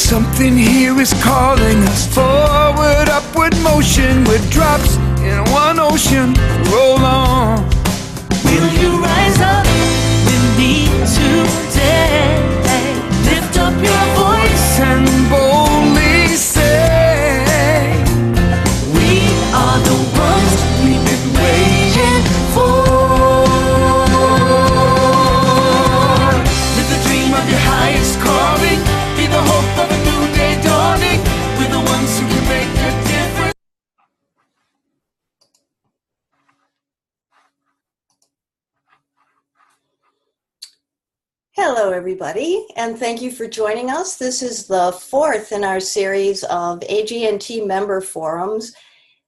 Something here is calling us forward, upward motion. We're drops in one ocean. Roll on. Will you rise up with me today? Lift up your voice and boldly say, we are the ones we've been waiting for. Live the dream of your highest calling. Be the hope of a new day dawning. We're the ones who can make a difference. Hello, everybody, and thank you for joining us. This is the fourth in our series of AG&T member forums.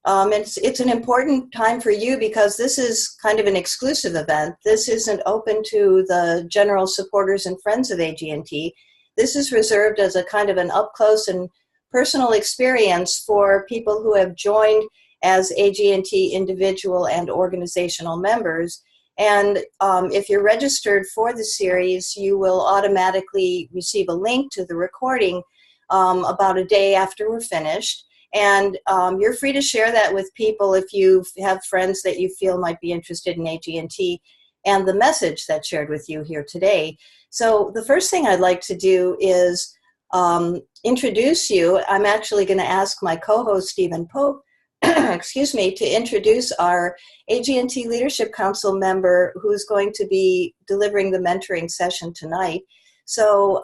It's an important time for you because this is kind of an exclusive event. This isn't open to the general supporters and friends of AG&T. This is reserved as a kind of an up-close and personal experience for people who have joined as AG&T individual and organizational members. And if you're registered for the series, you will automatically receive a link to the recording about a day after we're finished. And you're free to share that with people if you have friends that you feel might be interested in AG&T and the message that's shared with you here today. So the first thing I'd like to do is introduce you. I'm actually going to ask my co-host, Stephen Pope, excuse me, to introduce our AG&T Leadership Council member who's going to be delivering the mentoring session tonight. So,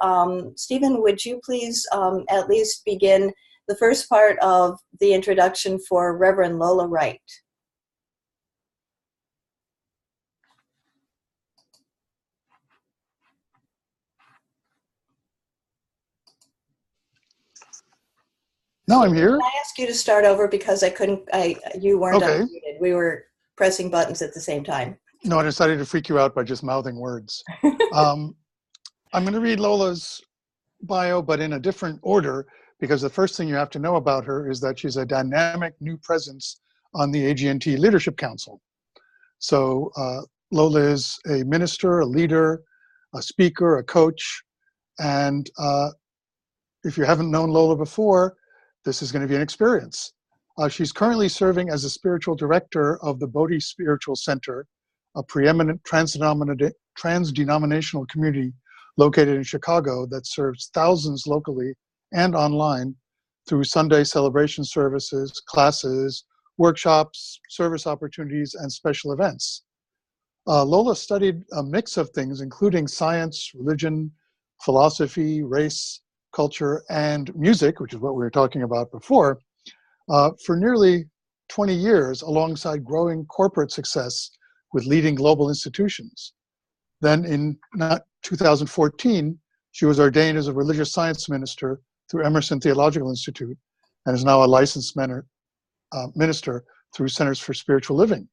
Stephen, would you please at least begin the first part of the introduction for Reverend Lola Wright? No, I'm here. Can I ask you to start over because you weren't Okay. unmuted. We were pressing buttons at the same time. No, I decided to freak you out by just mouthing words. I'm going to read Lola's bio, but in a different order, because the first thing you have to know about her is that she's a dynamic new presence on the AG&T Leadership Council. So Lola is a minister, a leader, a speaker, a coach, and if you haven't known Lola before, this is going to be an experience. She's currently serving as a spiritual director of the Bodhi Spiritual Center, a preeminent trans-denominational community located in Chicago that serves thousands locally and online through Sunday celebration services, classes, workshops, service opportunities, and special events. Lola studied a mix of things, including science, religion, philosophy, race, culture, and music, which is what we were talking about before, for nearly 20 years alongside growing corporate success with leading global institutions. Then in 2014, she was ordained as a religious science minister through Emerson Theological Institute and is now a licensed minister through Centers for Spiritual Living.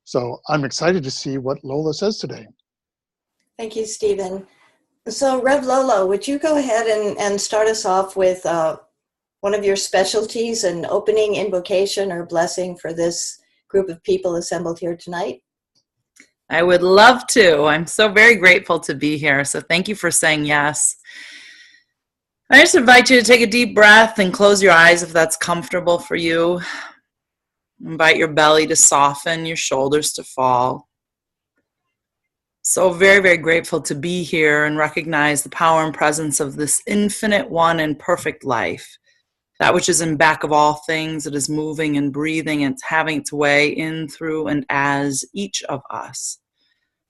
So I'm excited to see what Lola says today. Thank you, Stephen. So Rev Lola, would you go ahead and start us off with one of your specialties, an opening invocation or blessing for this group of people assembled here tonight? I would love to. I'm so very grateful to be here. So thank you for saying yes. I just invite you to take a deep breath and close your eyes if that's comfortable for you. Invite your belly to soften, your shoulders to fall. So very, very grateful to be here and recognize the power and presence of this infinite one and perfect life. That which is in back of all things, it is moving and breathing and having its way in, through, and as each of us.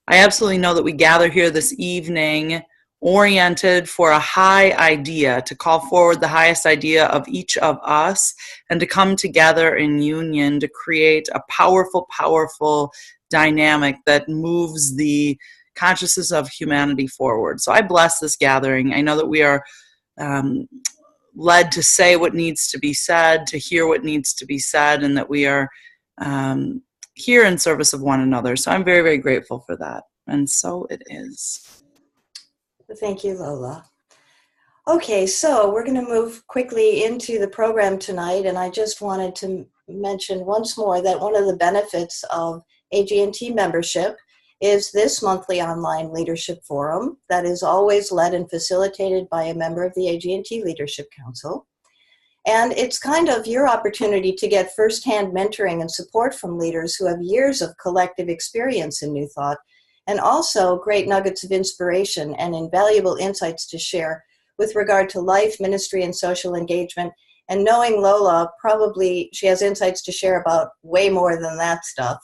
I absolutely know that we gather here this evening oriented for a high idea, to call forward the highest idea of each of us and to come together in union to create a powerful, powerful dynamic that moves the consciousness of humanity forward. So I bless this gathering. I know that we are led to say what needs to be said, to hear what needs to be said, and that we are here in service of one another. So I'm very, very grateful for that. And so it is. Thank you, Lola. Okay, so we're going to move quickly into the program tonight, and I just wanted to mention once more that one of the benefits of AG&T membership is this monthly online leadership forum that is always led and facilitated by a member of the AG&T Leadership Council. And it's kind of your opportunity to get firsthand mentoring and support from leaders who have years of collective experience in New Thought, and also great nuggets of inspiration and invaluable insights to share with regard to life, ministry, and social engagement. And knowing Lola, probably she has insights to share about way more than that stuff.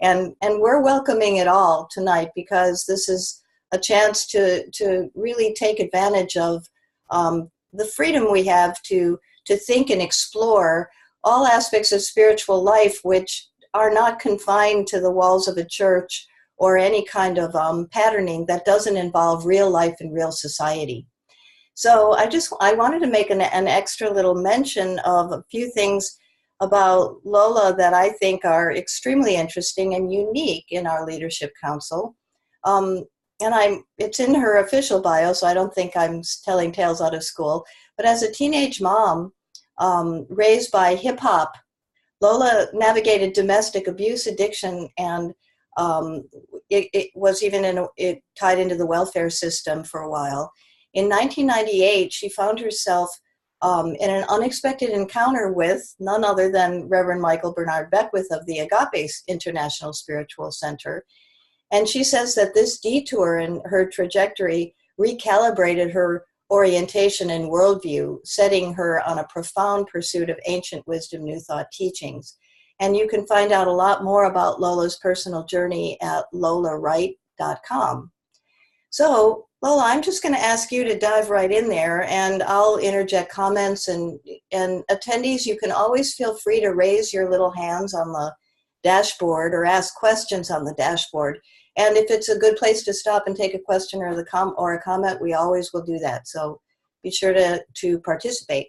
And we're welcoming it all tonight because this is a chance to really take advantage of the freedom we have to think and explore all aspects of spiritual life which are not confined to the walls of a church or any kind of patterning that doesn't involve real life and real society. So I wanted to make an extra little mention of a few things about Lola that I think are extremely interesting and unique in our leadership council. And it's in her official bio, so I don't think I'm telling tales out of school. But as a teenage mom raised by hip hop, Lola navigated domestic abuse, addiction, and it was even tied into the welfare system for a while. In 1998, she found herself in an unexpected encounter with none other than Reverend Michael Bernard Beckwith of the Agape International Spiritual Center. And she says that this detour in her trajectory recalibrated her orientation and worldview, setting her on a profound pursuit of ancient wisdom, New Thought teachings. And you can find out a lot more about Lola's personal journey at LolaWright.com. So, Lola, I'm just going to ask you to dive right in there, and I'll interject comments. And attendees, you can always feel free to raise your little hands on the dashboard or ask questions on the dashboard. And if it's a good place to stop and take a question or a comment, we always will do that. So be sure to participate.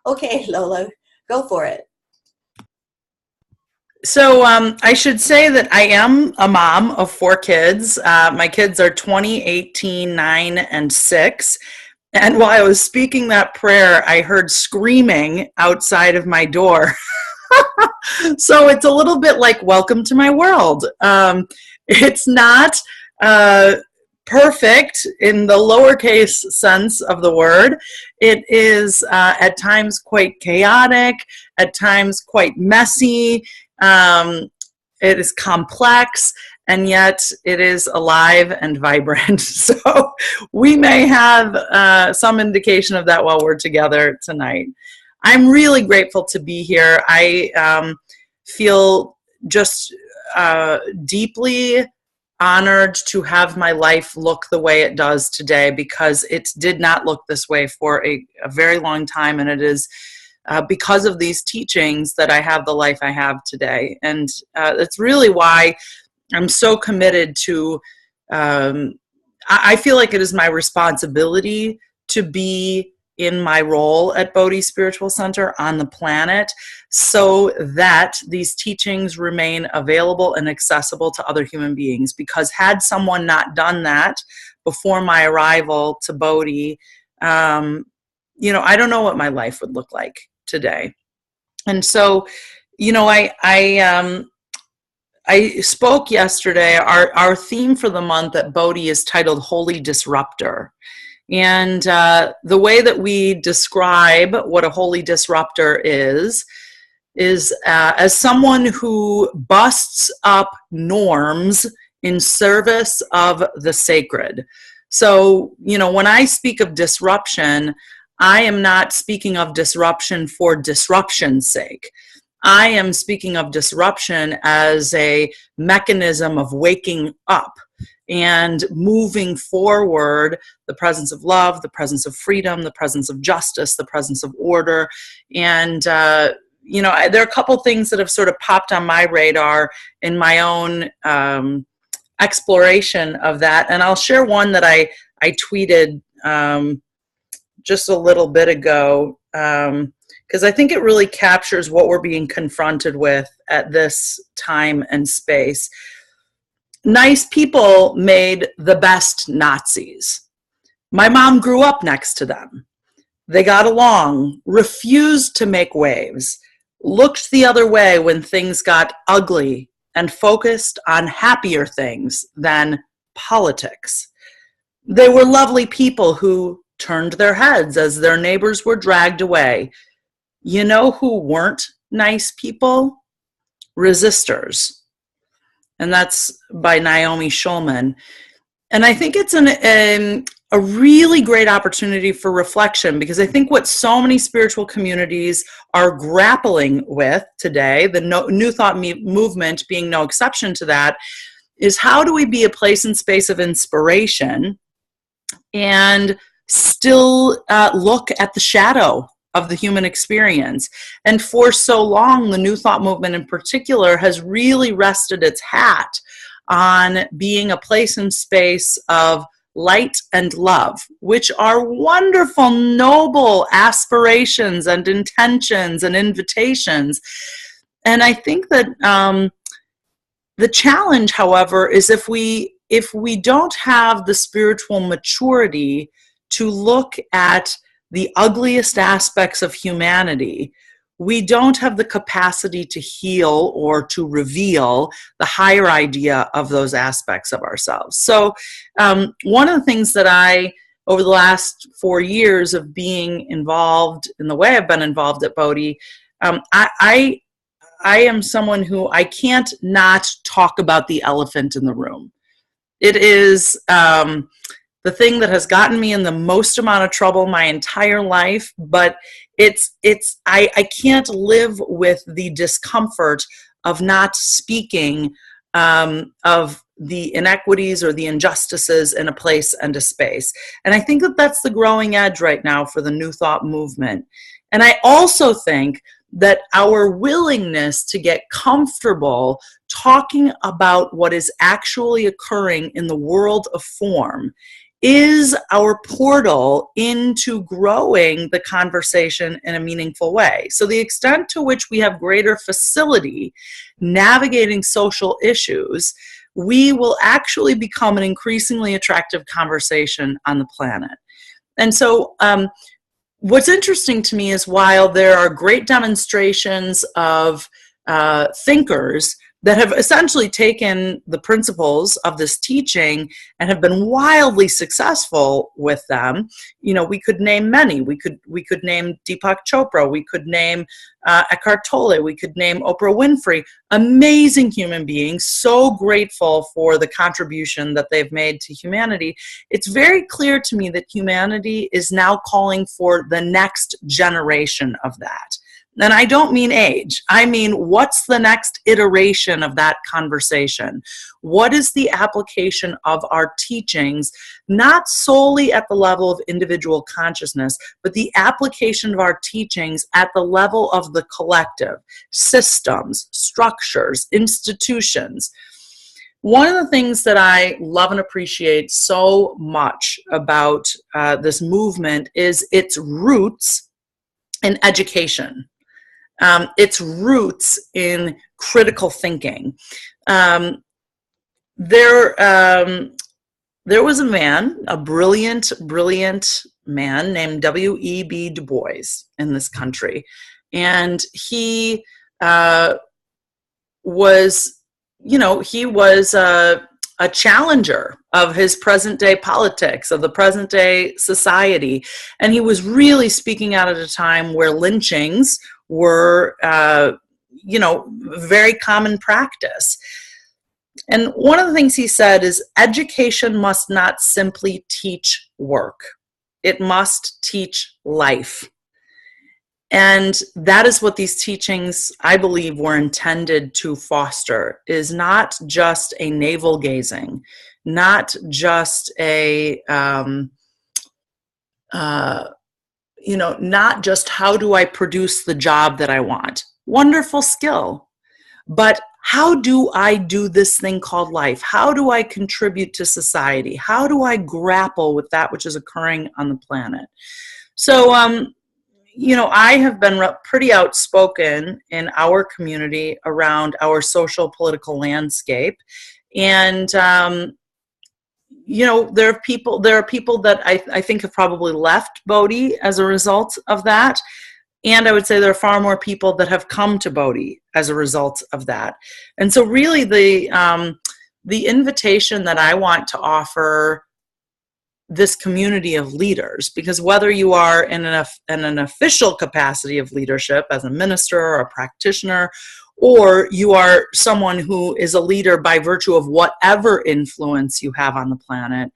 Okay, Lola, go for it. So I should say that I am a mom of 4 kids. My kids are 20, 18, 9, and 6. And while I was speaking that prayer, I heard screaming outside of my door. So it's a little bit like welcome to my world. It's not perfect in the lowercase sense of the word. It is at times quite chaotic, at times quite messy. It is complex, and yet it is alive and vibrant. So we may have some indication of that while we're together tonight. I'm really grateful to be here. I feel just deeply honored to have my life look the way it does today, because it did not look this way for a very long time, and it is because of these teachings that I have the life I have today. And that's really why I'm so committed to, I feel like it is my responsibility to be in my role at Bodhi Spiritual Center on the planet so that these teachings remain available and accessible to other human beings. Because had someone not done that before my arrival to Bodhi, I don't know what my life would look like today. And so, I spoke yesterday. Our theme for the month at Bodhi is titled Holy Disruptor. And the way that we describe what a holy disruptor is as someone who busts up norms in service of the sacred. So, when I speak of disruption, I am not speaking of disruption for disruption's sake. I am speaking of disruption as a mechanism of waking up and moving forward the presence of love, the presence of freedom, the presence of justice, the presence of order. And, there are a couple things that have sort of popped on my radar in my own exploration of that. And I'll share one that I tweeted just a little bit ago. because I think it really captures what we're being confronted with at this time and space. Nice people made the best Nazis. My mom grew up next to them. They got along, refused to make waves, looked the other way when things got ugly, and focused on happier things than politics. They were lovely people who turned their heads as their neighbors were dragged away. You know who weren't nice people? Resistors. And that's by Naomi Schulman. And I think it's a really great opportunity for reflection, because I think what so many spiritual communities are grappling with today, the New Thought movement being no exception to that, is how do we be a place and space of inspiration and still look at the shadow of the human experience. And for so long, the New Thought movement in particular has really rested its hat on being a place and space of light and love, which are wonderful, noble aspirations and intentions and invitations. And I think that the challenge, however, is if we don't have the spiritual maturity to look at the ugliest aspects of humanity, we don't have the capacity to heal or to reveal the higher idea of those aspects of ourselves. So one of the things that I, over the last 4 years of being involved in the way I've been involved at Bodhi, I am someone who I can't not talk about the elephant in the room. It is the thing that has gotten me in the most amount of trouble my entire life, but I can't live with the discomfort of not speaking of the inequities or the injustices in a place and a space. And I think that that's the growing edge right now for the New Thought movement. And I also think that our willingness to get comfortable talking about what is actually occurring in the world of form is our portal into growing the conversation in a meaningful way. So the extent to which we have greater facility navigating social issues, we will actually become an increasingly attractive conversation on the planet. And so what's interesting to me is, while there are great demonstrations of thinkers that have essentially taken the principles of this teaching and have been wildly successful with them. You know, we could name many. We could name Deepak Chopra. We could name Eckhart Tolle. We could name Oprah Winfrey. Amazing human beings, so grateful for the contribution that they've made to humanity. It's very clear to me that humanity is now calling for the next generation of that. And I don't mean age. I mean, what's the next iteration of that conversation? What is the application of our teachings, not solely at the level of individual consciousness, but the application of our teachings at the level of the collective, systems, structures, institutions? One of the things that I love and appreciate so much about this movement is its roots in education. Its roots in critical thinking. There was a man, a brilliant man named W.E.B. Du Bois in this country. And he was a challenger of his present day politics, of the present day society. And he was really speaking out at a time where lynchings were, very common practice. And one of the things he said is, education must not simply teach work. It must teach life. And that is what these teachings, I believe, were intended to foster, is not just a navel gazing, not just not just how do I produce the job that I want. Wonderful skill. But how do I do this thing called life? How do I contribute to society? How do I grapple with that which is occurring on the planet? So, I have been pretty outspoken in our community around our social political landscape. And, there are people that I think have probably left Bodie as a result of that. And I would say there are far more people that have come to Bodie as a result of that. And so really the invitation that I want to offer this community of leaders, because whether you are in an official capacity of leadership as a minister or a practitioner, or you are someone who is a leader by virtue of whatever influence you have on the planet,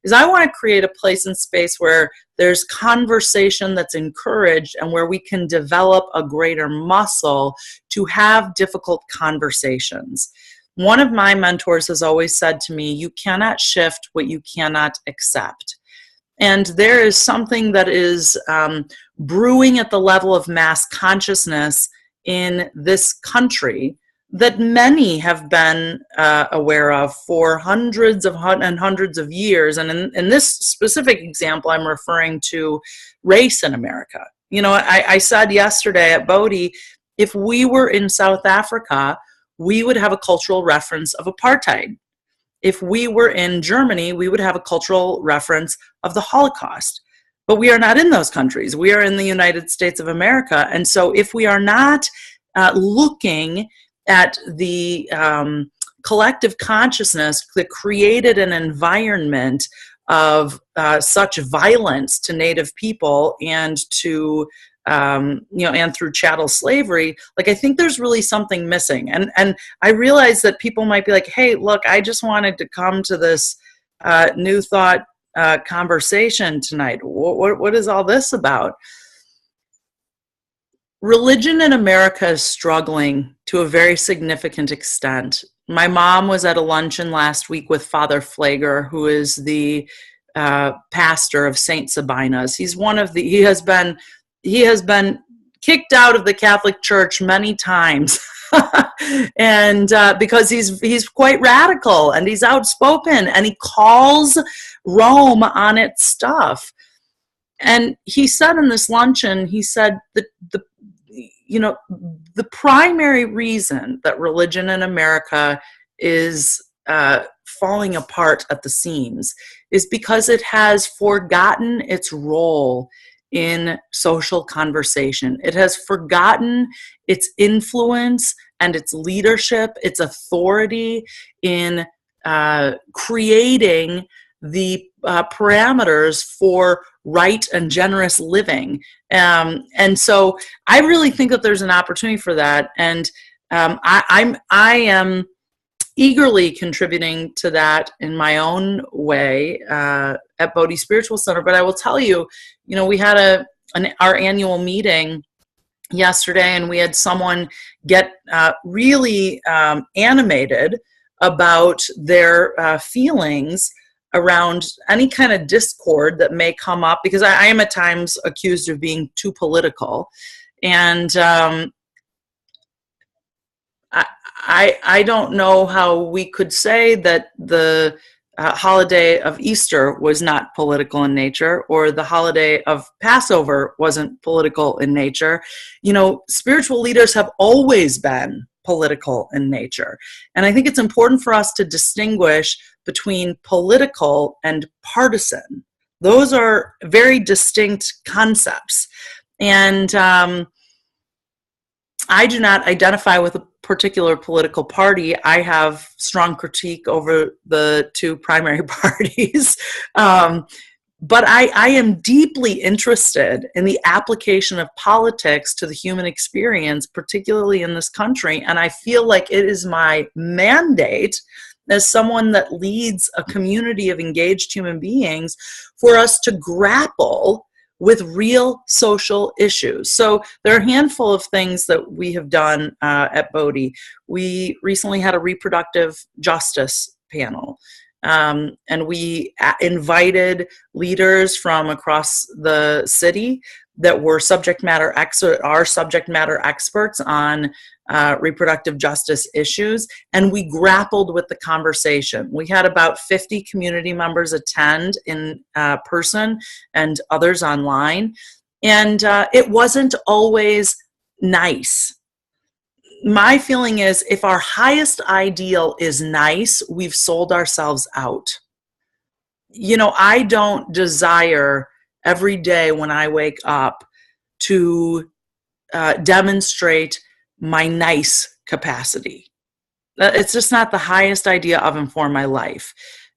is I want to create a place and space where there's conversation that's encouraged and where we can develop a greater muscle to have difficult conversations. One of my mentors has always said to me, you cannot shift what you cannot accept. And there is something that is brewing at the level of mass consciousness in this country that many have been aware of for hundreds of years. And in this specific example, I'm referring to race in America. I said yesterday at Bodie, if we were in South Africa, we would have a cultural reference of apartheid. If we were in Germany, we would have a cultural reference of the Holocaust. But we are not in those countries. We are in the United States of America. And so if we are not looking at the collective consciousness that created an environment of such violence to Native people and to and through chattel slavery, I think there's really something missing. And I realize that people might be like, hey, look, I just wanted to come to this New Thought conversation tonight. What is all this about? Religion in America is struggling to a very significant extent. My mom was at a luncheon last week with Father Flager, who is the pastor of St. Sabina's. He has been kicked out of the Catholic Church many times, and because he's quite radical and he's outspoken and he calls Rome on its stuff. And he said in this luncheon, he said that the primary reason that religion in America is falling apart at the seams is because it has forgotten its role in social conversation. It has forgotten its influence and its leadership, its authority in creating the parameters for right and generous living. And so I really think that there's an opportunity for that. And I am eagerly contributing to that in my own way at Bodhi Spiritual Center. But I will tell you, we had our annual meeting yesterday, and we had someone get really animated about their feelings around any kind of discord that may come up, because I am at times accused of being too political. And I don't know how we could say that the holiday of Easter was not political in nature, or the holiday of Passover wasn't political in nature. Spiritual leaders have always been political in nature. And I think it's important for us to distinguish between political and partisan. Those are very distinct concepts. And I do not identify with a particular political party. I have strong critique over the two primary parties. But I am deeply interested in the application of politics to the human experience, particularly in this country. And I feel like it is my mandate as someone that leads a community of engaged human beings for us to grapple with real social issues. So there are a handful of things that we have done at Bodhi. We recently had a reproductive justice panel. And we invited leaders from across the city that were subject matter experts on reproductive justice issues, and we grappled with the conversation. We had about 50 community members attend in person and others online. And it wasn't always nice. My feeling is if our highest ideal is nice, we've sold ourselves out. I don't desire every day when I wake up to demonstrate my nice capacity. It's just not the highest idea of and for my life.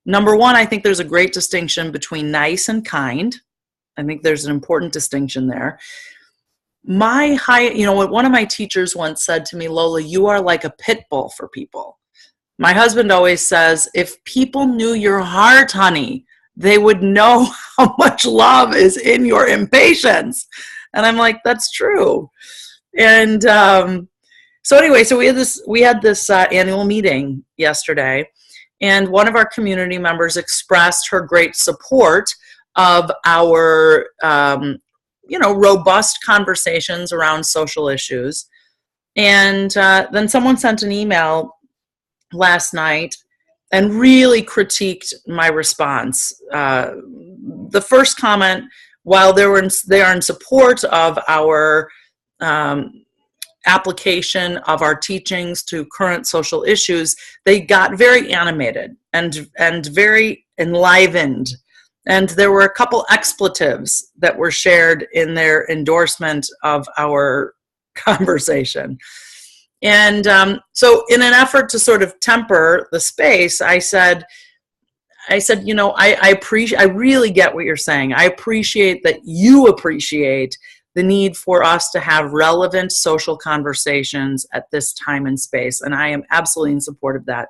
Number one, I think there's a great distinction between nice and kind. I think there's an important distinction there. What one of my teachers once said to me, Lola, you are like a pit bull for people. My husband always says, if people knew your heart, honey, they would know how much love is in your impatience. And I'm like, that's true. And so we had this annual meeting yesterday, and one of our community members expressed her great support of our robust conversations around social issues. And then someone sent an email last night and really critiqued my response. The first comment, while they are in support of our application of our teachings to current social issues, they got very animated and very enlivened. And there were a couple expletives that were shared in their endorsement of our conversation. And so in an effort to sort of temper the space, I said, I really get what you're saying. I appreciate that you appreciate the need for us to have relevant social conversations at this time and space. And I am absolutely in support of that.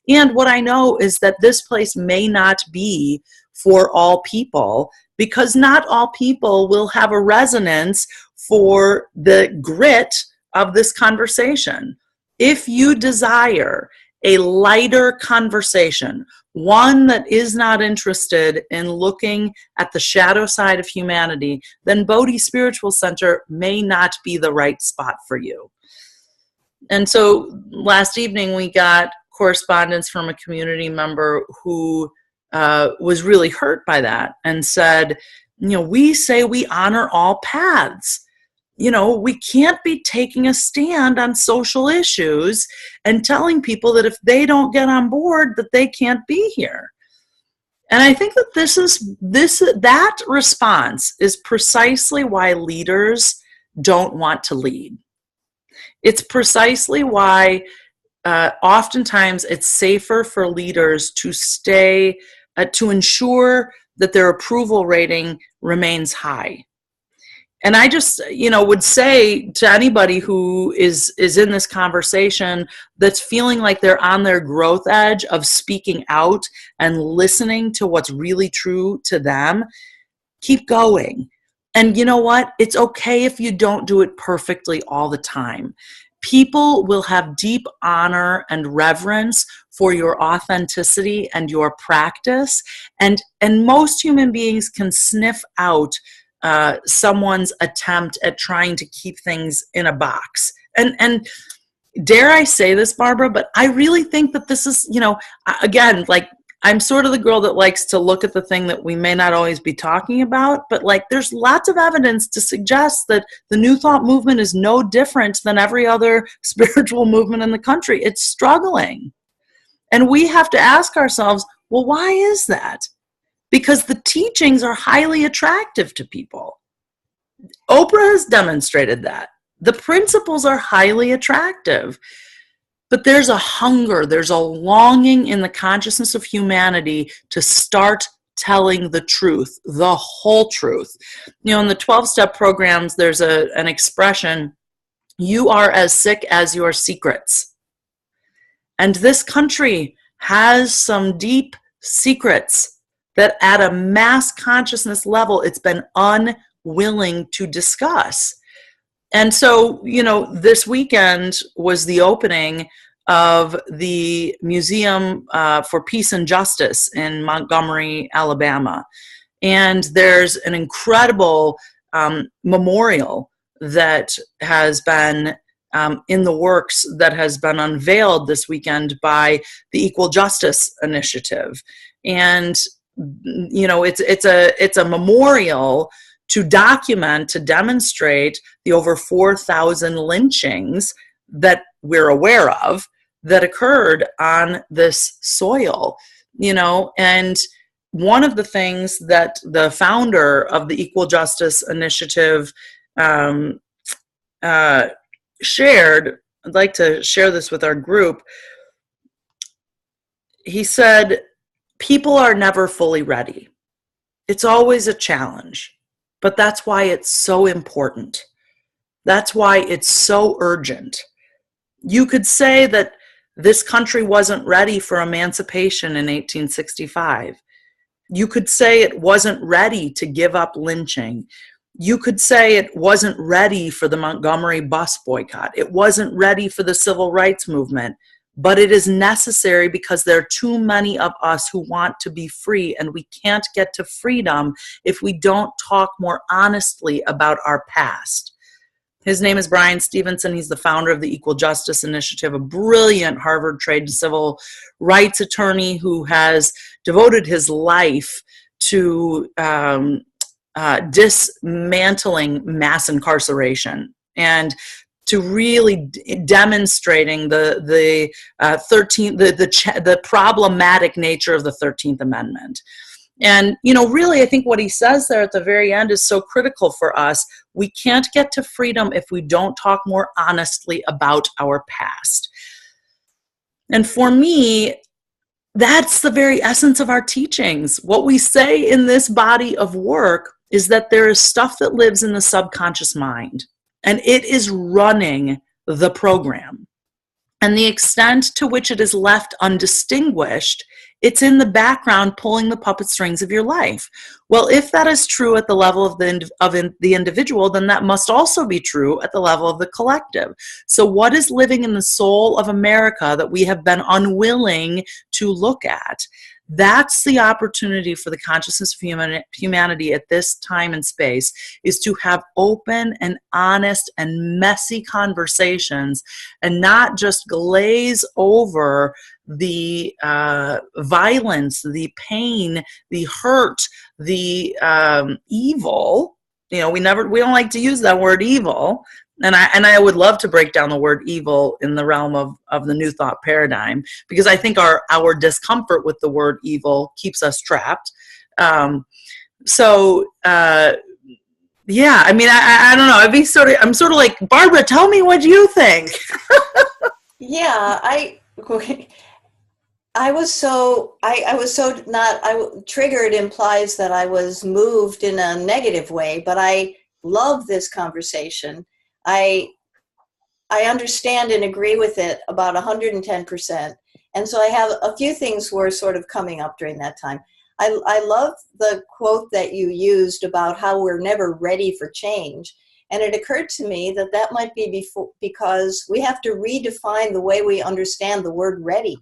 And what I know is that this place may not be for all people, because not all people will have a resonance for the grit of this conversation. If you desire a lighter conversation, one that is not interested in looking at the shadow side of humanity, then Bodhi Spiritual Center may not be the right spot for you. And so last evening we got correspondence from a community member who was really hurt by that and said, we say we honor all paths. We can't be taking a stand on social issues and telling people that if they don't get on board, that they can't be here. And I think that that response is precisely why leaders don't want to lead. It's precisely why oftentimes it's safer for leaders to stay, to ensure that their approval rating remains high. And I just, would say to anybody who is in this conversation that's feeling like they're on their growth edge of speaking out and listening to what's really true to them, keep going. And you know what? It's okay if you don't do it perfectly all the time. People will have deep honor and reverence for your authenticity and your practice. And most human beings can sniff out someone's attempt at trying to keep things in a box. And dare I say this, Barbara, but I really think that this is, again, like, I'm sort of the girl that likes to look at the thing that we may not always be talking about, but like there's lots of evidence to suggest that the New Thought movement is no different than every other spiritual movement in the country. It's struggling. And we have to ask ourselves, well, why is that? Because the teachings are highly attractive to people. Oprah has demonstrated that. The principles are highly attractive. But there's a hunger, there's a longing in the consciousness of humanity to start telling the truth, the whole truth. In the 12-step programs, there's an expression, you are as sick as your secrets. And this country has some deep secrets that at a mass consciousness level, it's been unwilling to discuss. And so, this weekend was the opening of the Museum for Peace and Justice in Montgomery, Alabama. And there's an incredible memorial that has been in the works that has been unveiled this weekend by the Equal Justice Initiative. And it's a memorial to document, to demonstrate the over 4,000 lynchings that we're aware of that occurred on this soil, and one of the things that the founder of the Equal Justice Initiative shared, I'd like to share this with our group. He said, people are never fully ready. It's always a challenge, but that's why it's so important. That's why it's so urgent. You could say that this country wasn't ready for emancipation in 1865. You could say it wasn't ready to give up lynching. You could say it wasn't ready for the Montgomery bus boycott. It wasn't ready for the civil rights movement. But it is necessary because there are too many of us who want to be free, and we can't get to freedom if we don't talk more honestly about our past. His name is Brian Stevenson. He's the founder of the Equal Justice Initiative, a brilliant Harvard-trained civil rights attorney who has devoted his life to dismantling mass incarceration and to really demonstrating the problematic nature of the 13th Amendment. And, really, I think what he says there at the very end is so critical for us. We can't get to freedom if we don't talk more honestly about our past. And for me, that's the very essence of our teachings. What we say in this body of work is that there is stuff that lives in the subconscious mind, and it is running the program. And the extent to which it is left undistinguished, it's in the background pulling the puppet strings of your life. Well, if that is true at the level of the individual, then that must also be true at the level of the collective. So what is living in the soul of America that we have been unwilling to look at? That's the opportunity for the consciousness of humanity at this time and space, is to have open and honest and messy conversations and not just glaze over the violence, the pain, the hurt, the evil. We don't like to use that word evil. And I would love to break down the word evil in the realm of the New Thought paradigm, because I think our discomfort with the word evil keeps us trapped. Yeah, I mean, I don't know. I'm sort of like, Barbara, tell me what you think. Yeah, triggered implies that I was moved in a negative way, but I love this conversation. I understand and agree with it about 110%. And so I have a few things were sort of coming up during that time. I love the quote that you used about how we're never ready for change. And it occurred to me that might be because we have to redefine the way we understand the word ready.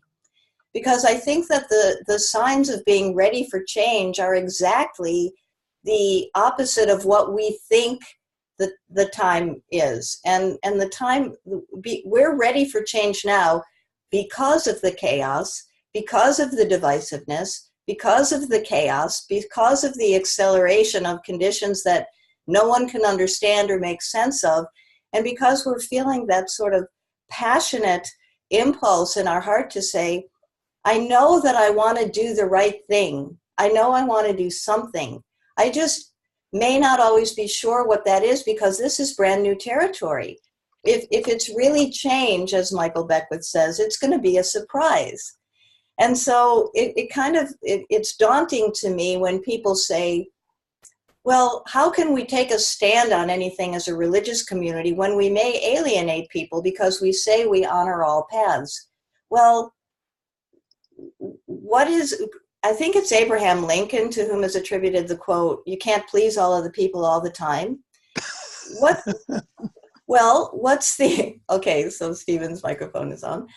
Because I think that the signs of being ready for change are exactly the opposite of what we think the time is. And the time, we're ready for change now because of the chaos, because of the divisiveness, because of the chaos, because of the acceleration of conditions that no one can understand or make sense of, and because we're feeling that sort of passionate impulse in our heart to say, I know that I want to do the right thing. I know I want to do something. I just may not always be sure what that is, because this is brand new territory. If it's really change, as Michael Beckwith says, it's going to be a surprise. And so it's daunting to me when people say, well, how can we take a stand on anything as a religious community when we may alienate people because we say we honor all paths? Well, I think it's Abraham Lincoln to whom is attributed the quote, "You can't please all of the people all the time." Okay, so Stephen's microphone is on.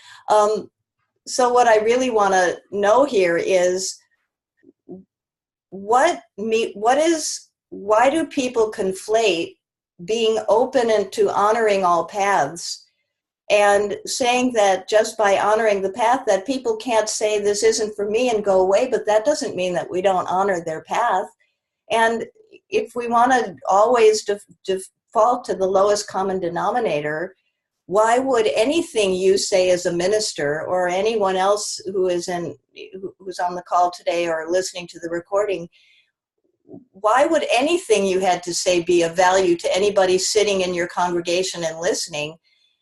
So what I really want to know here is why do people conflate being open and to honoring all paths and saying that just by honoring the path that people can't say this isn't for me and go away, but that doesn't mean that we don't honor their path. And, if we want to always default to the lowest common denominator, why would anything you say as a minister or anyone else who's on the call today or listening to the recording, why would anything you had to say be of value to anybody sitting in your congregation and listening?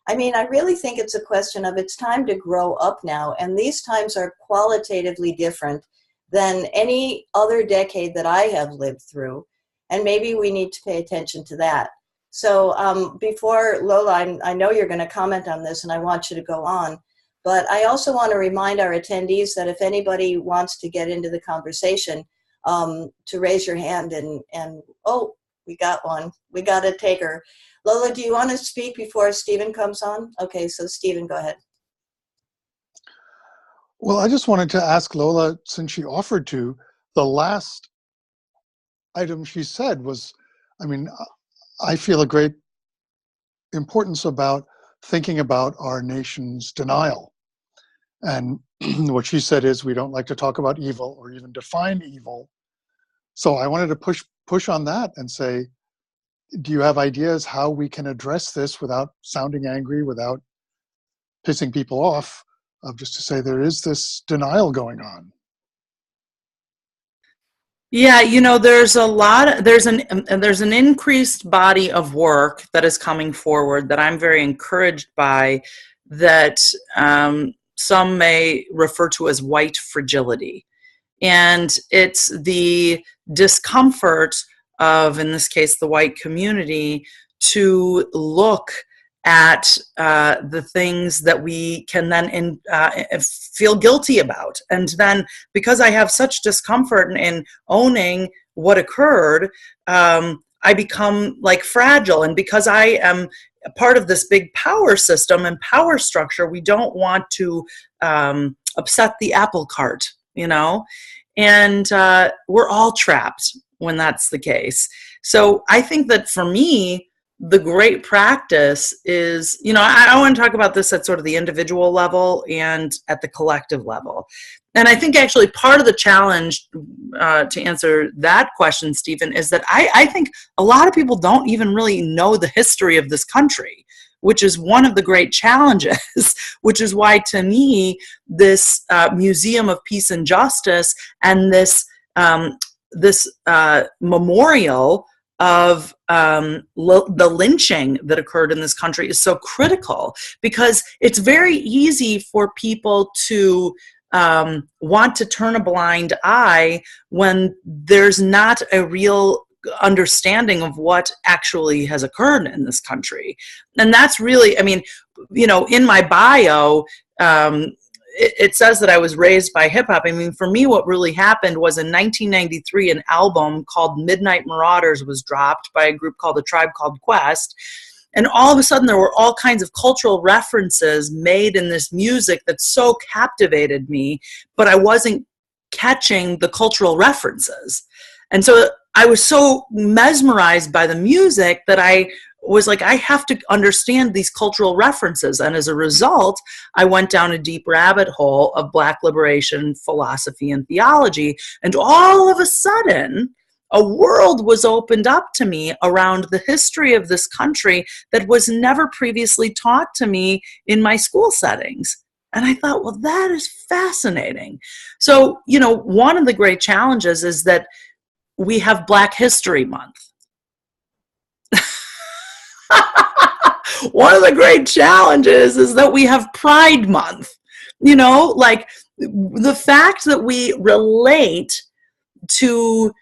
I mean, I really think it's a question of it's time to grow up now, and these times are qualitatively different than any other decade that I have lived through, and maybe we need to pay attention to that. So before, Lola, I know you're going to comment on this, and I want you to go on, but I also want to remind our attendees that if anybody wants to get into the conversation, to raise your hand and oh, we got one. We got a taker. Lola, do you want to speak before Stephen comes on? Okay, so Stephen, go ahead. Well, I just wanted to ask Lola, since she offered to, the last item she said was, I mean, I feel a great importance about thinking about our nation's denial. And what she said is we don't like to talk about evil or even define evil. So I wanted to push on that and say, do you have ideas how we can address this without sounding angry, without pissing people off, just to say there is this denial going on? Yeah, there's an increased body of work that is coming forward that I'm very encouraged by, that some may refer to as white fragility. And it's the discomfort of, in this case, the white community, to look at the things that we can then feel guilty about. And then because I have such discomfort in owning what occurred, I become like fragile. And because I am a part of this big power system and power structure, we don't want to upset the apple cart, and we're all trapped when that's the case. So I think that for me, the great practice is, I want to talk about this at sort of the individual level and at the collective level. And I think actually part of the challenge to answer that question, Stephen, is that I think a lot of people don't even really know the history of this country, which is one of the great challenges, which is why, to me, this Museum of Peace and Justice and this memorial of the lynching that occurred in this country is so critical, because it's very easy for people to want to turn a blind eye when there's not a real understanding of what actually has occurred in this country. And that's really, in my bio, it says that I was raised by hip hop. For me, what really happened was in 1993, an album called Midnight Marauders was dropped by a group called A Tribe Called Quest. And all of a sudden, there were all kinds of cultural references made in this music that so captivated me, but I wasn't catching the cultural references. And so I was so mesmerized by the music that I was like, I have to understand these cultural references. And as a result, I went down a deep rabbit hole of Black liberation, philosophy, and theology. And all of a sudden, a world was opened up to me around the history of this country that was never previously taught to me in my school settings. And I thought, well, that is fascinating. So, one of the great challenges is that we have Black History Month. One of the great challenges is that we have Pride Month. Like the fact that we relate to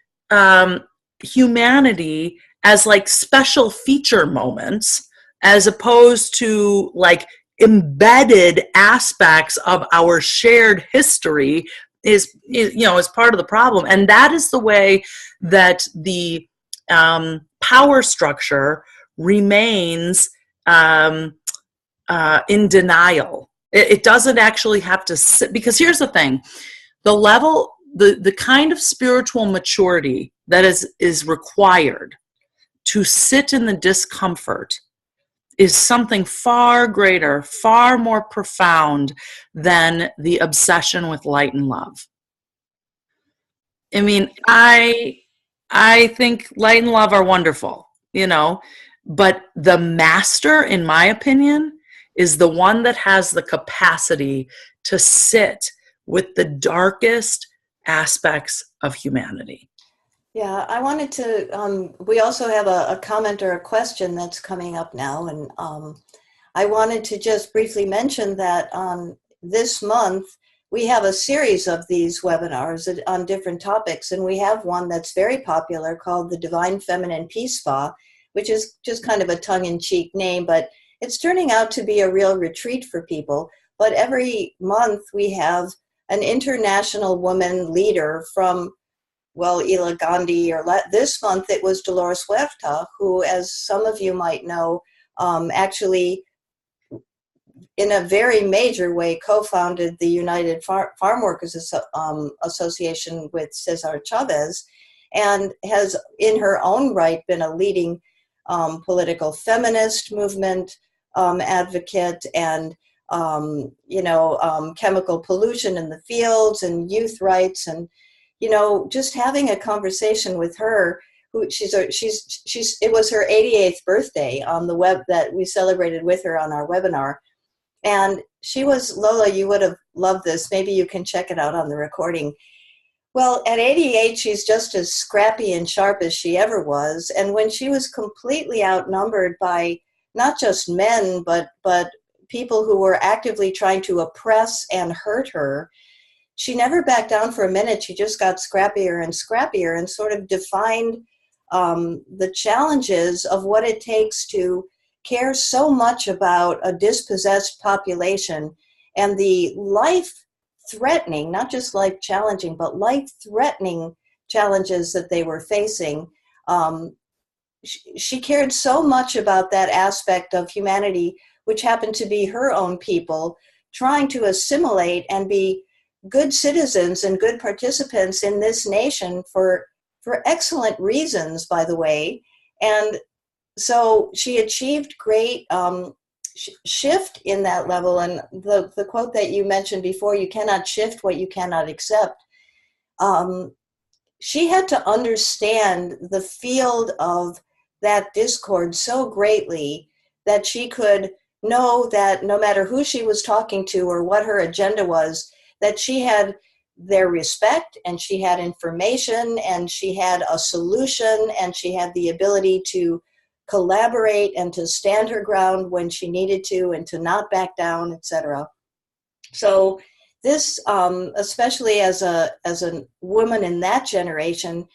humanity as like special feature moments, as opposed to like embedded aspects of our shared history, is part of the problem. And that is the way that the power structure remains in denial. It doesn't actually have to sit, because here's the thing, the kind of spiritual maturity that is required to sit in the discomfort is something far greater, far more profound than the obsession with light and love. I think light and love are wonderful, but the master, in my opinion, is the one that has the capacity to sit with the darkest aspects of humanity. Yeah, I wanted to, we also have a comment or a question that's coming up now. And I wanted to just briefly mention that this month, we have a series of these webinars on different topics. And we have one that's very popular called the Divine Feminine Peace Spa, which is just kind of a tongue-in-cheek name, but it's turning out to be a real retreat for people. But every month we have an international woman leader from, well, Ila Gandhi, or this month it was Dolores Huerta, who, as some of you might know, actually in a very major way co-founded the United Farm Workers Association with Cesar Chavez, and has in her own right been a leading political feminist movement advocate, and chemical pollution in the fields and youth rights, and just having a conversation with her, who it was her 88th birthday on the web that we celebrated with her on our webinar. And she was, Lola, you would have loved this. Maybe you can check it out on the recording. Well, at 88, she's just as scrappy and sharp as she ever was. And when she was completely outnumbered by not just men, but people who were actively trying to oppress and hurt her, she never backed down for a minute. She just got scrappier and scrappier, and sort of defined the challenges of what it takes to care so much about a dispossessed population, and the life-threatening, not just life-challenging, but life-threatening challenges that they were facing. She cared so much about that aspect of humanity, which happened to be her own people, trying to assimilate and be good citizens and good participants in this nation for excellent reasons, by the way. And so she achieved great shift in that level. And the quote that you mentioned before, you cannot shift what you cannot accept. She had to understand the field of that discord so greatly that she could know that no matter who she was talking to or what her agenda was, that she had their respect, and she had information, and she had a solution, and she had the ability to collaborate and to stand her ground when she needed to, and to not back down, etc. So this, especially as a woman in that generation,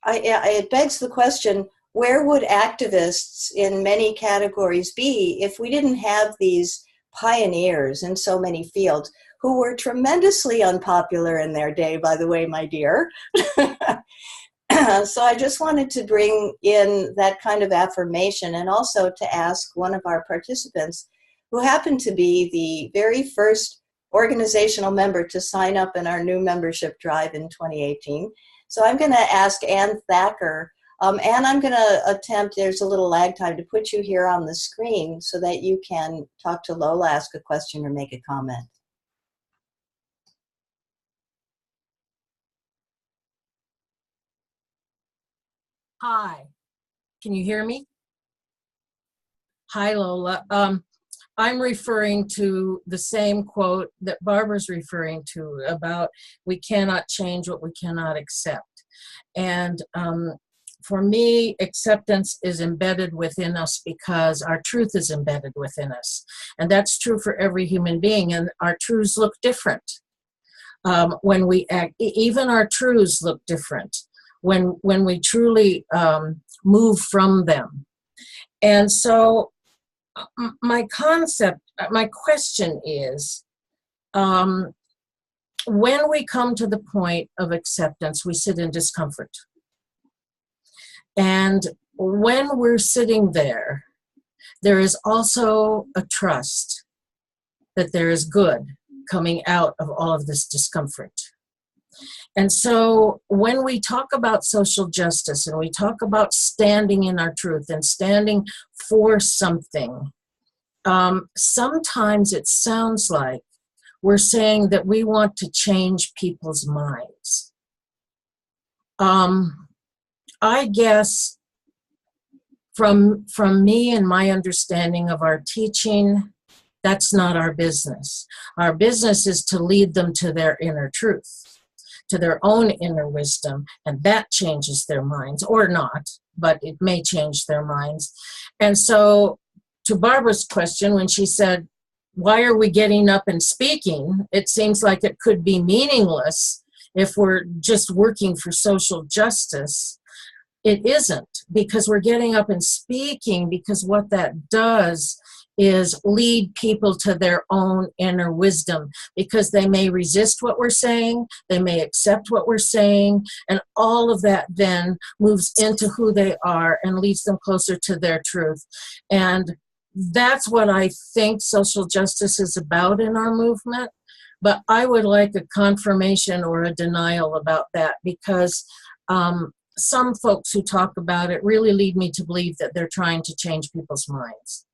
it begs the question, where would activists in many categories be if we didn't have these pioneers in so many fields, who were tremendously unpopular in their day, by the way, my dear? So I just wanted to bring in that kind of affirmation, and also to ask one of our participants, who happened to be the very first organizational member to sign up in our new membership drive in 2018. So I'm going to ask Ann Thacker. Ann, I'm going to attempt, there's a little lag time, to put you here on the screen so that you can talk to Lola, ask a question, or make a comment. Hi, can you hear me? Hi, Lola. I'm referring to the same quote that Barbara's referring to about we cannot change what we cannot accept. And for me, acceptance is embedded within us because our truth is embedded within us. And that's true for every human being. And our truths look different when we act. Even our truths look different when we truly move from them. And so my question is, when we come to the point of acceptance, we sit in discomfort. And when we're sitting there, there is also a trust that there is good coming out of all of this discomfort. And so when we talk about social justice, and we talk about standing in our truth and standing for something, sometimes it sounds like we're saying that we want to change people's minds. I guess from me and my understanding of our teaching, that's not our business. Our business is to lead them to their inner truth, to their own inner wisdom, and that changes their minds, or not, but it may change their minds. And so, to Barbara's question, when she said, why are we getting up and speaking? It seems like it could be meaningless if we're just working for social justice. It isn't, because we're getting up and speaking, because what that does is lead people to their own inner wisdom, because they may resist what we're saying, they may accept what we're saying, and all of that then moves into who they are and leads them closer to their truth. And that's what I think social justice is about in our movement. But I would like a confirmation or a denial about that, because some folks who talk about it really lead me to believe that they're trying to change people's minds.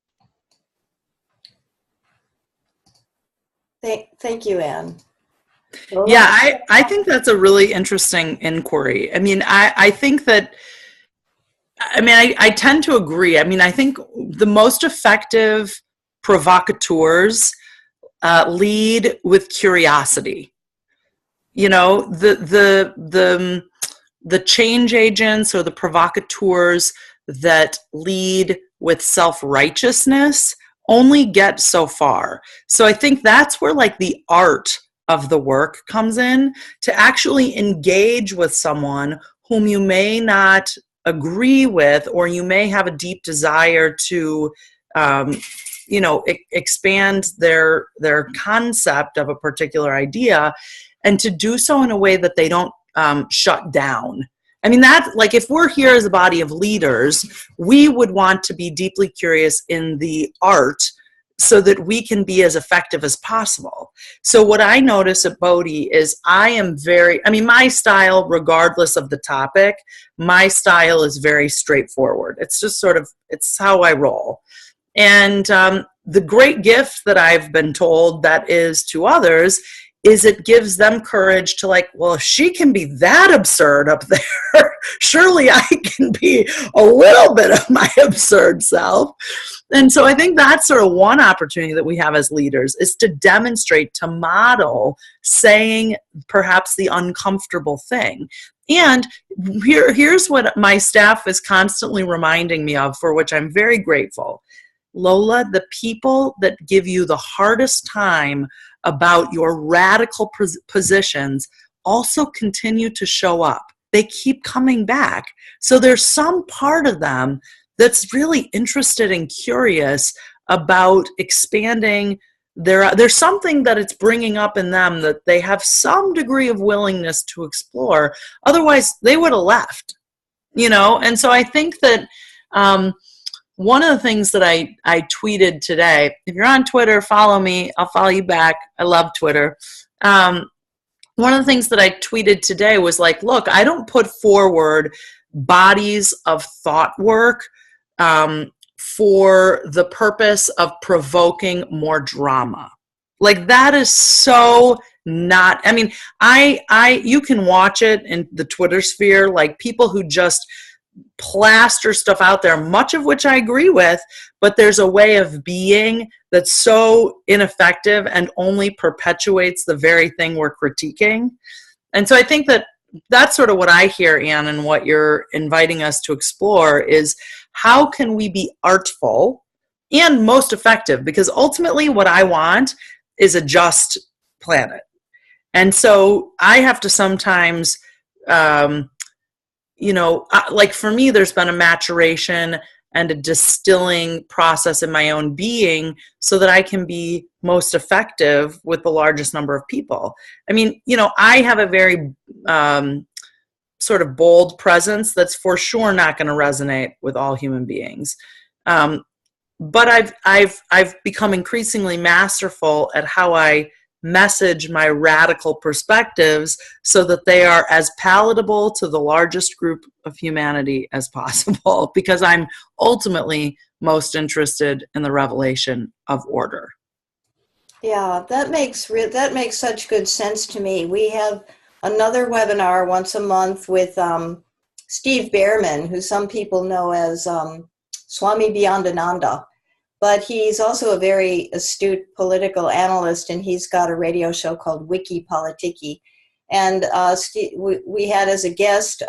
Thank you, Anne. Yeah, I think that's a really interesting inquiry. I mean, I think that, I tend to agree. I mean, I think the most effective provocateurs lead with curiosity. You know, the change agents or the provocateurs that lead with self-righteousness only get so far. So I think that's where like the art of the work comes in, to actually engage with someone whom you may not agree with, or you may have a deep desire to expand their concept of a particular idea, and to do so in a way that they don't shut down. I mean, that, like, if we're here as a body of leaders, we would want to be deeply curious in the art so that we can be as effective as possible. So what I notice at Bodhi is my style, regardless of the topic, my style is very straightforward. It's just it's how I roll. And the great gift that I've been told that is to others is it gives them courage to, like, well, if she can be that absurd up there, surely I can be a little bit of my absurd self. And so I think that's sort of one opportunity that we have as leaders, is to demonstrate, to model saying perhaps the uncomfortable thing. And here's what my staff is constantly reminding me of, for which I'm very grateful. Lola, the people that give you the hardest time about your radical positions also continue to show up. They keep coming back. So there's some part of them that's really interested and curious about expanding there's something that it's bringing up in them that they have some degree of willingness to explore. Otherwise, they would have left, And so I think that one of the things that I tweeted today, if you're on Twitter, follow me. I'll follow you back. I love Twitter. One of the things that I tweeted today was like, look, I don't put forward bodies of thought work for the purpose of provoking more drama. Like, that is so not, you can watch it in the Twitter sphere, like people who just plaster stuff out there, much of which I agree with, but there's a way of being that's so ineffective and only perpetuates the very thing we're critiquing. And so I think that that's sort of what I hear, Anne, and what you're inviting us to explore is, how can we be artful and most effective? Because ultimately what I want is a just planet. And so I have to sometimes like for me, there's been a maturation and a distilling process in my own being so that I can be most effective with the largest number of people. I have a very sort of bold presence that's for sure not going to resonate with all human beings. But I've become increasingly masterful at how I message my radical perspectives so that they are as palatable to the largest group of humanity as possible, because I'm ultimately most interested in the revelation of order. Yeah, that makes such good sense to me. We have another webinar once a month with Steve Behrman, who some people know as Swami Beyondananda. But he's also a very astute political analyst, and he's got a radio show called Wiki Politiki. And we had as a guest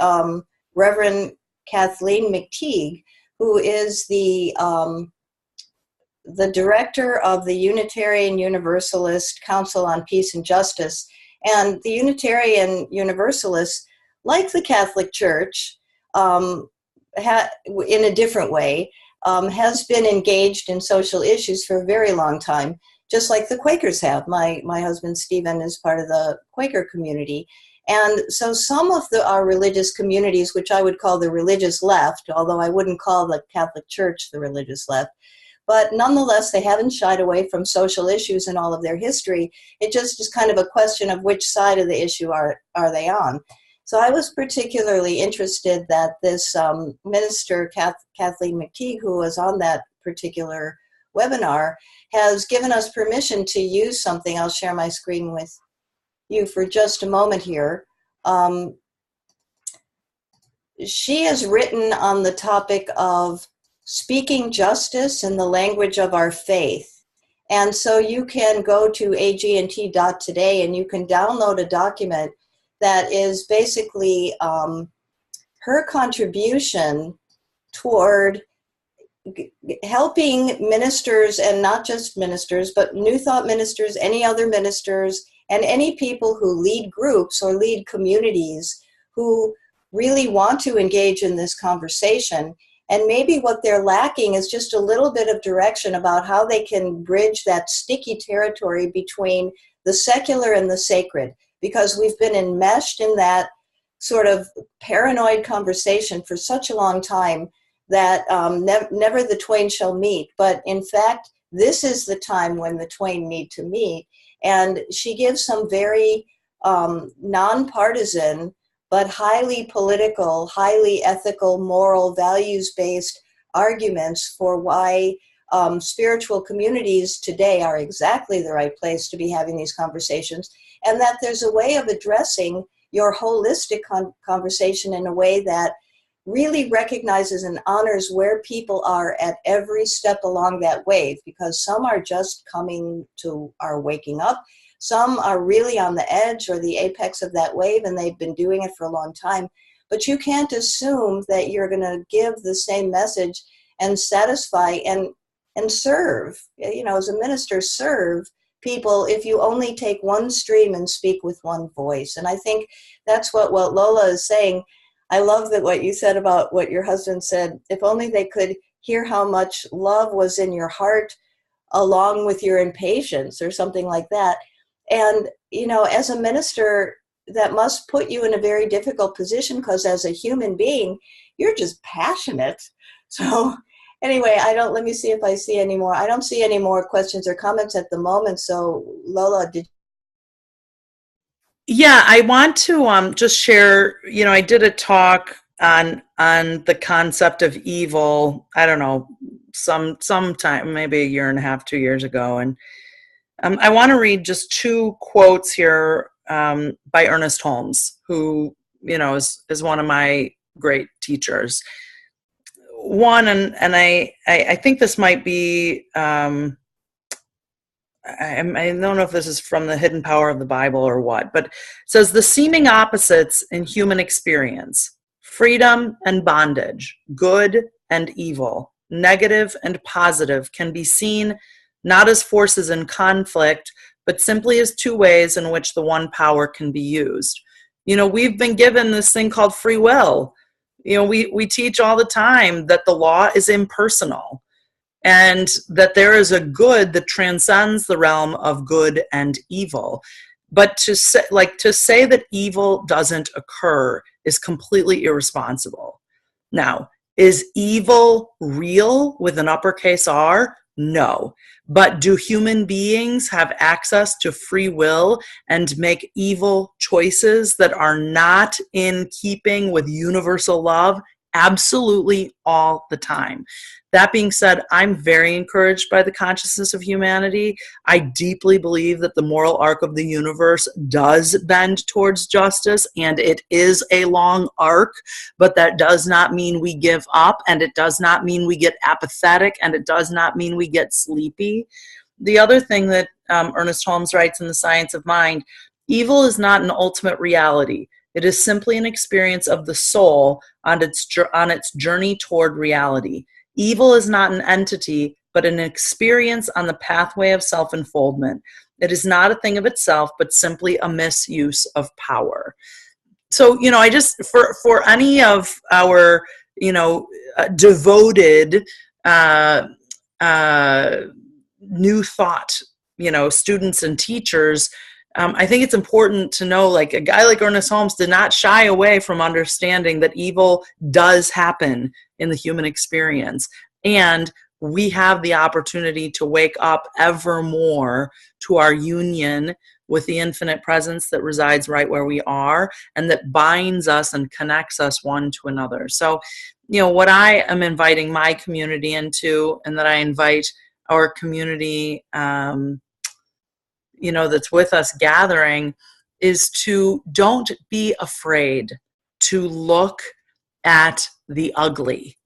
Reverend Kathleen McTeague, who is the director of the Unitarian Universalist Council on Peace and Justice. And the Unitarian Universalists, like the Catholic Church, in a different way, has been engaged in social issues for a very long time, just like the Quakers have. My husband Stephen is part of the Quaker community. And so some of our religious communities, which I would call the religious left, although I wouldn't call the Catholic Church the religious left, but nonetheless, they haven't shied away from social issues in all of their history. It just is kind of a question of which side of the issue are they on. So I was particularly interested that this minister, Kathleen McTeague, who was on that particular webinar, has given us permission to use something. I'll share my screen with you for just a moment here. She has written on the topic of speaking justice in the language of our faith. And so you can go to agt.today and you can download a document that is basically her contribution toward helping ministers, and not just ministers, but New Thought ministers, any other ministers, and any people who lead groups or lead communities who really want to engage in this conversation. And maybe what they're lacking is just a little bit of direction about how they can bridge that sticky territory between the secular and the sacred, because we've been enmeshed in that sort of paranoid conversation for such a long time that never the twain shall meet. But in fact, this is the time when the twain need to meet. And she gives some very nonpartisan, but highly political, highly ethical, moral, values-based arguments for why spiritual communities today are exactly the right place to be having these conversations, and that there's a way of addressing your holistic conversation in a way that really recognizes and honors where people are at every step along that wave, because some are just are waking up. Some are really on the edge or the apex of that wave, and they've been doing it for a long time. But you can't assume that you're going to give the same message and satisfy and serve, as a minister, serve people if you only take one stream and speak with one voice. And I think that's what Lola is saying. I love that what you said about what your husband said. If only they could hear how much love was in your heart along with your impatience or something like that. And, as a minister, that must put you in a very difficult position, because as a human being, you're just passionate. So anyway, let me see if I see any more. I don't see any more questions or comments at the moment. So Lola, Yeah, I want to just share, I did a talk on the concept of evil, I don't know, sometime, maybe a year and a half, 2 years ago. And I want to read just two quotes here by Ernest Holmes, who, is one of my great teachers. One, and I think this might be, I don't know if this is from the Hidden Power of the Bible or what, but it says the seeming opposites in human experience, freedom and bondage, good and evil, negative and positive, can be seen not as forces in conflict, but simply as two ways in which the one power can be used. We've been given this thing called free will. We teach all the time that the law is impersonal, and that there is a good that transcends the realm of good and evil. But to say that evil doesn't occur is completely irresponsible. Now, is evil real with an uppercase R? No. But do human beings have access to free will and make evil choices that are not in keeping with universal love? absolutely all the time. That being said, I'm very encouraged by the consciousness of humanity. I deeply believe that the moral arc of the universe does bend towards justice, and it is a long arc, but that does not mean we give up, and it does not mean we get apathetic, and it does not mean we get sleepy. The other thing that Ernest Holmes writes in The Science of Mind, evil is not an ultimate reality. It is simply an experience of the soul on its journey toward reality. Evil is not an entity, but an experience on the pathway of self-unfoldment. It is not a thing of itself, but simply a misuse of power. So, I just, for any of our, devoted new thought, students and teachers, I think it's important to know, like, a guy like Ernest Holmes did not shy away from understanding that evil does happen in the human experience. And we have the opportunity to wake up ever more to our union with the infinite presence that resides right where we are and that binds us and connects us one to another. So, what I am inviting my community into, and that I invite our community, that's with us gathering, is to don't be afraid to look at the ugly.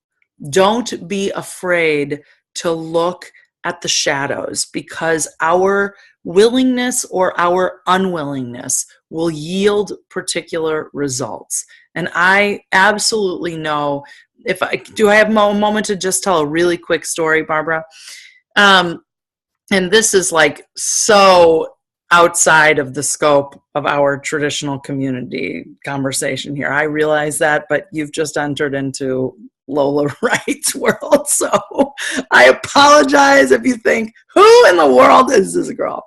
Don't be afraid to look at the shadows, because our willingness or our unwillingness will yield particular results. And I absolutely know, do I have a moment to just tell a really quick story, Barbara? And this is like so outside of the scope of our traditional community conversation here. I realize that, but you've just entered into Lola Wright's world. So I apologize if you think, who in the world is this girl?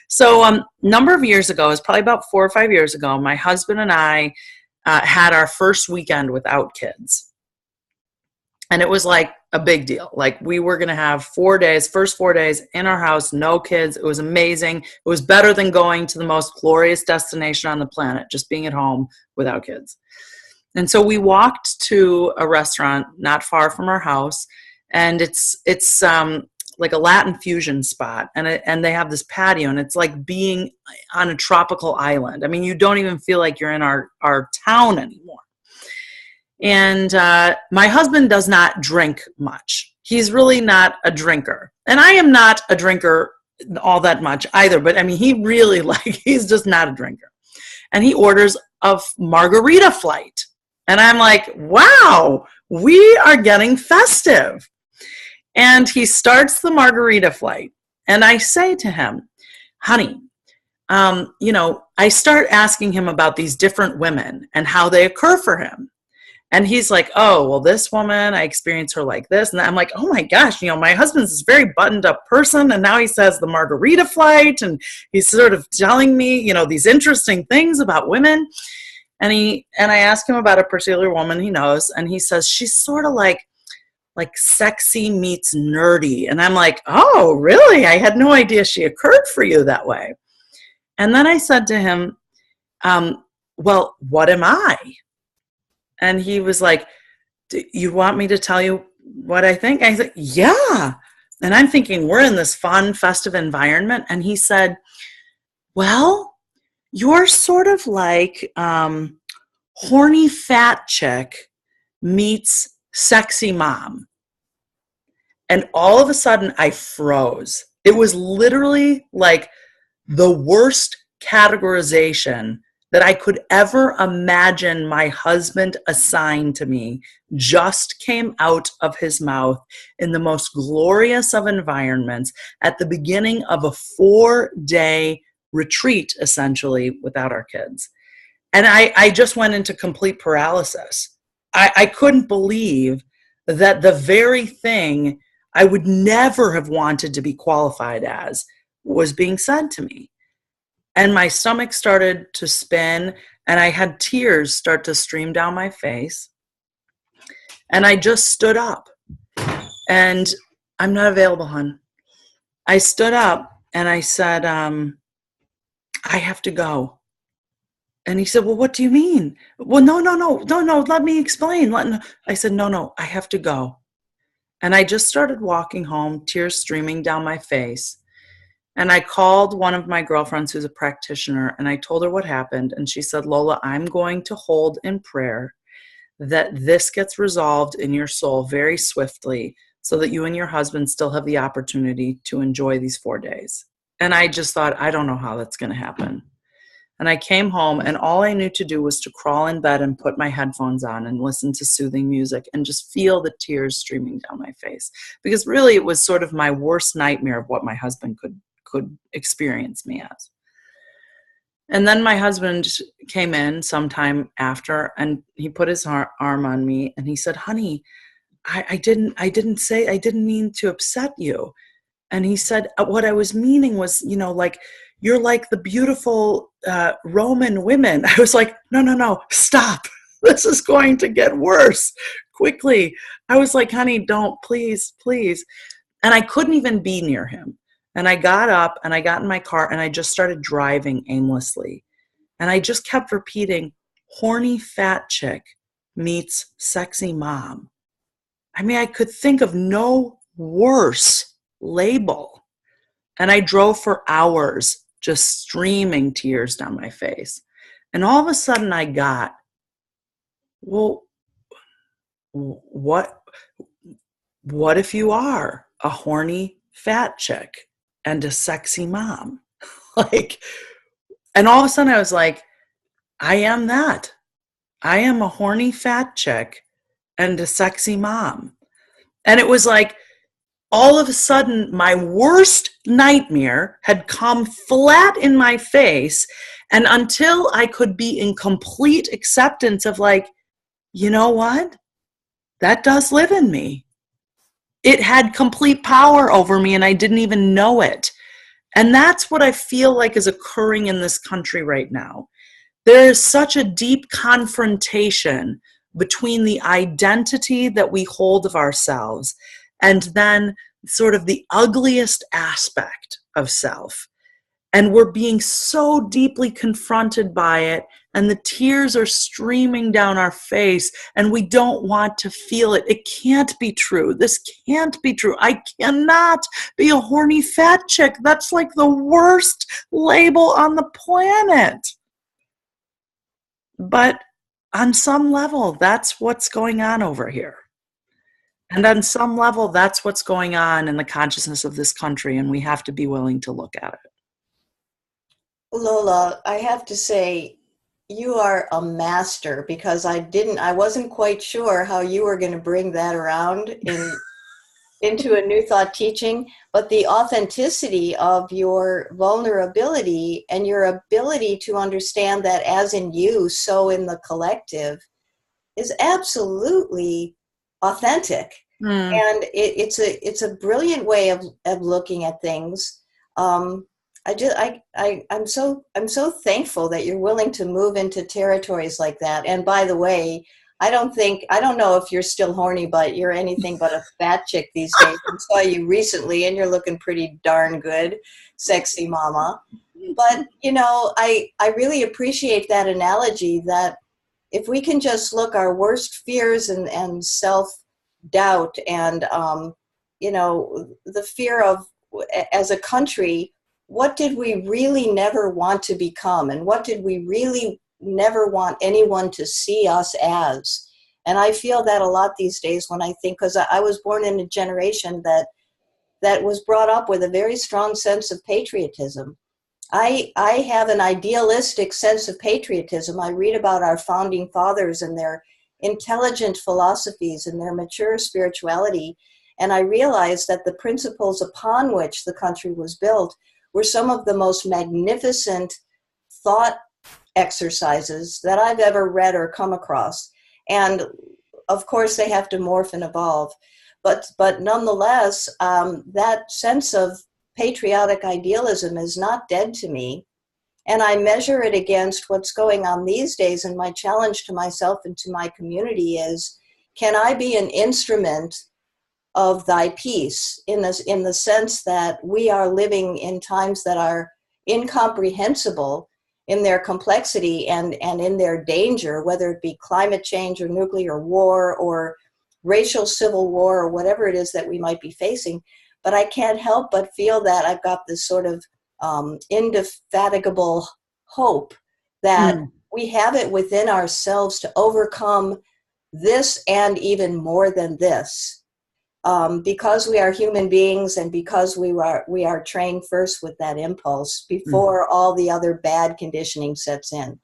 So a number of years ago, it was probably about 4 or 5 years ago, my husband and I had our first weekend without kids. And it was like a big deal. Like, we were going to have 4 days, first 4 days in our house, no kids. It was amazing. It was better than going to the most glorious destination on the planet, just being at home without kids. And so we walked to a restaurant not far from our house, and it's like a Latin fusion spot, and they have this patio, and it's like being on a tropical island. I mean, you don't even feel like you're in our town anymore. And my husband does not drink much. He's really not a drinker. And I am not a drinker all that much either. But I mean, he's just not a drinker. And he orders a margarita flight. And I'm like, wow, we are getting festive. And he starts the margarita flight. And I say to him, honey, I start asking him about these different women and how they occur for him. And he's like, oh, well, this woman, I experience her like this. And I'm like, oh my gosh, my husband's this very buttoned up person. And now he says the margarita flight. And he's sort of telling me, these interesting things about women. And I ask him about a particular woman he knows. And he says, she's sort of like sexy meets nerdy. And I'm like, oh, really? I had no idea she occurred for you that way. And then I said to him, well, what am I? And he was like, do you want me to tell you what I think? I said, yeah. And I'm thinking, we're in this fun, festive environment. And he said, well, you're sort of like horny fat chick meets sexy mom. And all of a sudden, I froze. It was literally like the worst categorization that I could ever imagine my husband assigned to me just came out of his mouth in the most glorious of environments at the beginning of a 4-day retreat, essentially, without our kids. And I just went into complete paralysis. I couldn't believe that the very thing I would never have wanted to be qualified as was being said to me. And my stomach started to spin, and I had tears start to stream down my face. And I just stood up. And I'm not available, hon. I stood up and I said, I have to go. And he said, well, what do you mean? Well, no, let me explain. I said, no, I have to go. And I just started walking home, tears streaming down my face. And I called one of my girlfriends who's a practitioner, and I told her what happened. And she said, Lola, I'm going to hold in prayer that this gets resolved in your soul very swiftly so that you and your husband still have the opportunity to enjoy these 4 days. And I just thought, I don't know how that's going to happen. And I came home, and all I knew to do was to crawl in bed and put my headphones on and listen to soothing music and just feel the tears streaming down my face. Because really it was sort of my worst nightmare of what my husband could experience me as. And then my husband came in sometime after, and he put his arm on me, and he said, honey, I didn't mean to upset you. And he said, what I was meaning was, like, you're like the beautiful Roman women. I was like, no, stop. This is going to get worse quickly. I was like, honey, don't, please. And I couldn't even be near him. And I got up and I got in my car and I just started driving aimlessly. And I just kept repeating, horny fat chick meets sexy mom. I mean, I could think of no worse label. And I drove for hours, just streaming tears down my face. And all of a sudden I got, well, what if you are a horny fat chick and a sexy mom? And all of a sudden I was like, I am that. I am a horny fat chick and a sexy mom. And it was like, all of a sudden, my worst nightmare had come flat in my face. And until I could be in complete acceptance of like, you know what? That does live in me. It had complete power over me and I didn't even know it. And that's what I feel like is occurring in this country right now. There is such a deep confrontation between the identity that we hold of ourselves and then sort of the ugliest aspect of self. And we're being so deeply confronted by it, and the tears are streaming down our face, and we don't want to feel it. It can't be true. This can't be true. I cannot be a horny fat chick. That's like the worst label on the planet. But on some level, that's what's going on over here. And on some level, that's what's going on in the consciousness of this country, and we have to be willing to look at it. Lola, I have to say, you are a master, because I wasn't quite sure how you were going to bring that around into a New Thought teaching, but the authenticity of your vulnerability and your ability to understand that as in you, so in the collective is absolutely authentic. And it's a brilliant way of looking at things. I'm so thankful that you're willing to move into territories like that. And by the way, I don't know if you're still horny, but you're anything but a fat chick these days. I saw you recently and you're looking pretty darn good, sexy mama. But, I really appreciate that analogy, that if we can just look our worst fears and self-doubt and, the fear of, as a country, what did we really never want to become? And what did we really never want anyone to see us as? And I feel that a lot these days when I think, because I was born in a generation that was brought up with a very strong sense of patriotism. I have an idealistic sense of patriotism. I read about our founding fathers and their intelligent philosophies and their mature spirituality, and I realize that the principles upon which the country was built were some of the most magnificent thought exercises that I've ever read or come across. And of course, they have to morph and evolve. But nonetheless, that sense of patriotic idealism is not dead to me. And I measure it against what's going on these days. And my challenge to myself and to my community is, can I be an instrument of thy peace in the sense that we are living in times that are incomprehensible, in their complexity and in their danger, whether it be climate change or nuclear war or racial civil war or whatever it is that we might be facing. But I can't help but feel that I've got this sort of indefatigable hope that we have it within ourselves to overcome this and even more than this. Because we are human beings and because we are trained first with that impulse before all the other bad conditioning sets in.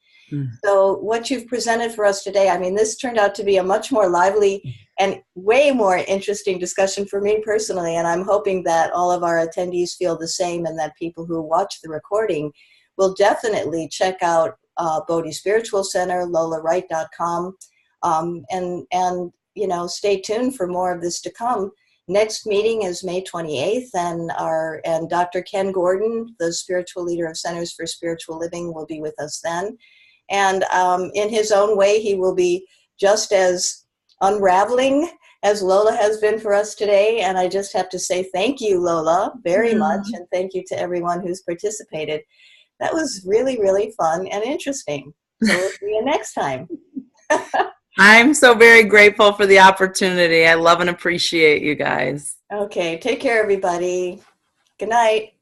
So what you've presented for us today, I mean, this turned out to be a much more lively and way more interesting discussion for me personally. And I'm hoping that all of our attendees feel the same, and that people who watch the recording will definitely check out Bodhi Spiritual Center, LolaWright.com, and you know, stay tuned for more of this to come. Next meeting is May 28th, and Dr. Ken Gordon, the spiritual leader of Centers for Spiritual Living, will be with us then. And in his own way, he will be just as unraveling as Lola has been for us today. And I just have to say thank you, Lola, very much. And thank you to everyone who's participated. That was really, really fun and interesting. So we'll see you next time. I'm so very grateful for the opportunity. I love and appreciate you guys. Okay, take care, everybody. Good night.